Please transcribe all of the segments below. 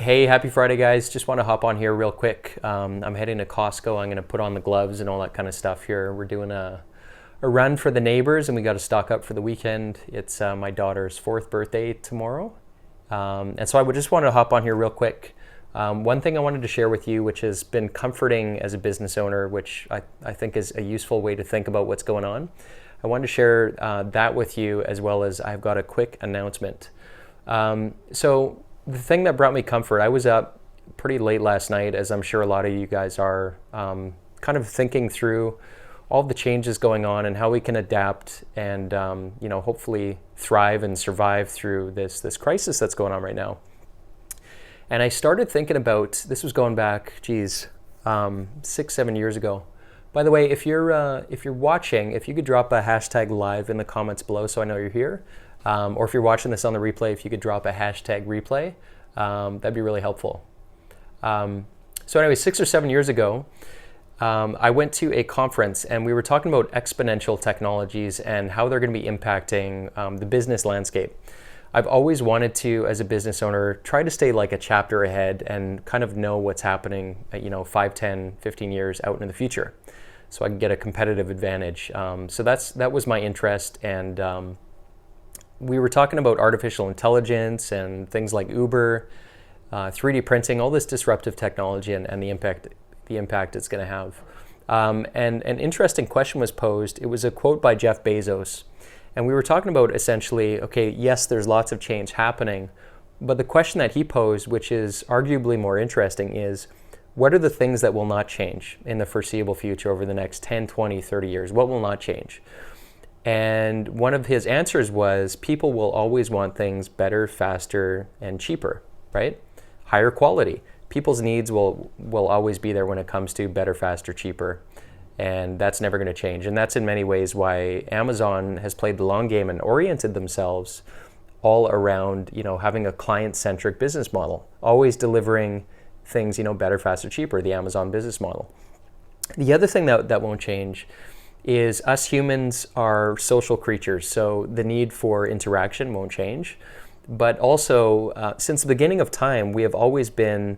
Hey, happy Friday, guys. Just want to hop on here real quick. I'm heading to Costco. I'm going to put on the gloves and all that kind of stuff here. We're doing a run for the neighbors, and we got to stock up for the weekend. It's my daughter's 4th birthday tomorrow. And so I would just want to hop on here real quick. One thing I wanted to share with you, which has been comforting as a business owner, which I think is a useful way to think about what's going on. I wanted to share that with you, as well as I've got a quick announcement. So the thing that brought me comfort, I was up pretty late last night, as I'm sure a lot of you guys are, kind of thinking through all the changes going on and how we can adapt and hopefully thrive and survive through this crisis that's going on right now. And I started thinking about, this was going back, 6-7 years ago. By the way, if you're watching, if you could drop a hashtag live in the comments below so I know you're here. Or if you're watching this on the replay, if you could drop a hashtag replay, that'd be really helpful. So anyway, 6 or 7 years ago, I went to a conference and we were talking about exponential technologies and how they're going to be impacting the business landscape. I've always wanted to, as a business owner, try to stay like a chapter ahead and kind of know what's happening, 5, 10, 15 years out in the future, so I can get a competitive advantage. So that was my interest, and we were talking about artificial intelligence and things like Uber, 3D printing, all this disruptive technology and the impact it's going to have. And an interesting question was posed. It was a quote by Jeff Bezos. And we were talking about essentially, okay, yes, there's lots of change happening, but the question that he posed, which is arguably more interesting, is what are the things that will not change in the foreseeable future over the next 10, 20, 30 years? What will not change? And one of his answers was people will always want things better, faster, and cheaper, right? Higher quality. People's needs will always be there when it comes to better, faster, cheaper. And that's never going to change. And that's in many ways why Amazon has played the long game and oriented themselves all around, having a client-centric business model, always delivering things, better, faster, cheaper, the Amazon business model. The other thing that won't change is us humans are social creatures, so the need for interaction won't change. But also, since the beginning of time, we have always been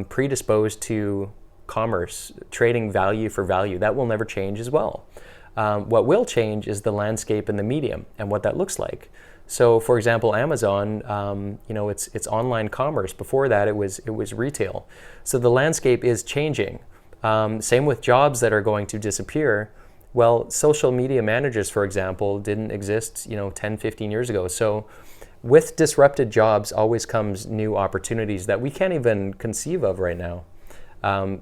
predisposed to commerce, trading value for value. That will never change as well. What will change is the landscape and the medium and what that looks like. So, for example, Amazon, it's online commerce. Before that, it was retail. So the landscape is changing. Same with jobs that are going to disappear. Well, social media managers, for example, didn't exist, 10, 15 years ago. So with disrupted jobs always comes new opportunities that we can't even conceive of right now.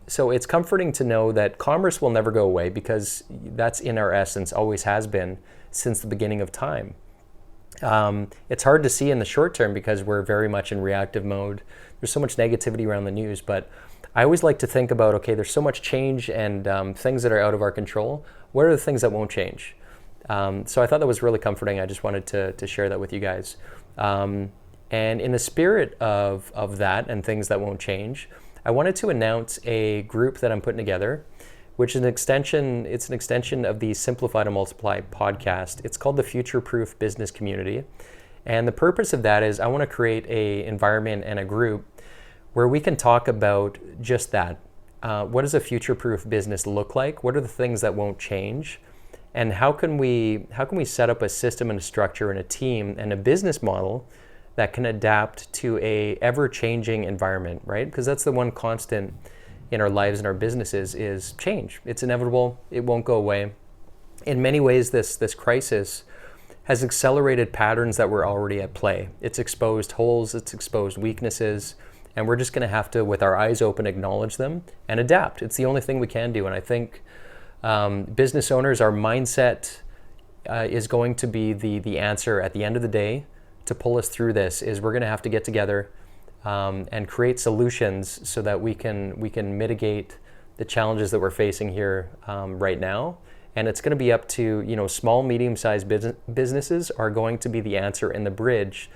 So it's comforting to know that commerce will never go away because that's in our essence, always has been since the beginning of time. It's hard to see in the short term because we're very much in reactive mode. There's so much negativity around the news, but I always like to think about, okay, there's so much change and things that are out of our control. What are the things that won't change? So I thought that was really comforting. I just wanted to share that with you guys. And in the spirit of that and things that won't change, I wanted to announce a group that I'm putting together, which is it's an extension of the Simplify to Multiply podcast. It's called the Future Proof Business Community. And the purpose of that is I want to create an environment and a group where we can talk about just that. What does a future-proof business look like? What are the things that won't change? And how can we set up a system and a structure and a team and a business model that can adapt to a ever-changing environment, right? Because that's the one constant in our lives and our businesses is change. It's inevitable. It won't go away. In many ways, this crisis has accelerated patterns that were already at play. It's exposed holes, it's exposed weaknesses, and we're just going to have to, with our eyes open, acknowledge them and adapt. It's the only thing we can do. And I think business owners, our mindset is going to be the answer at the end of the day to pull us through this. Is we're going to have to get together and create solutions so that we can mitigate the challenges that we're facing here right now. And it's going to be up to, small, medium-sized businesses are going to be the answer and the bridge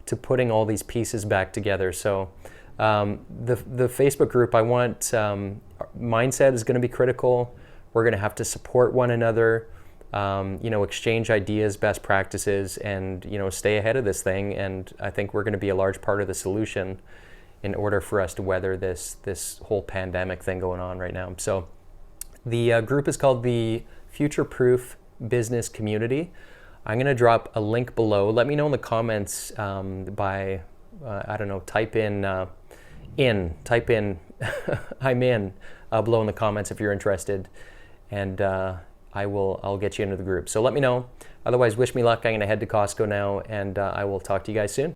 to putting all these pieces back together. So the Facebook group, I want, mindset is going to be critical. We're going to have to support one another, exchange ideas, best practices, and, stay ahead of this thing. And I think we're going to be a large part of the solution in order for us to weather this whole pandemic thing going on right now. So the group is called the Future Proof Business Community. I'm going to drop a link below. Let me know in the comments by, I don't know, type in I'm in below in the comments if you're interested, and I'll get you into the group. So let me know. Otherwise, wish me luck. I'm going to head to Costco now, and I will talk to you guys soon.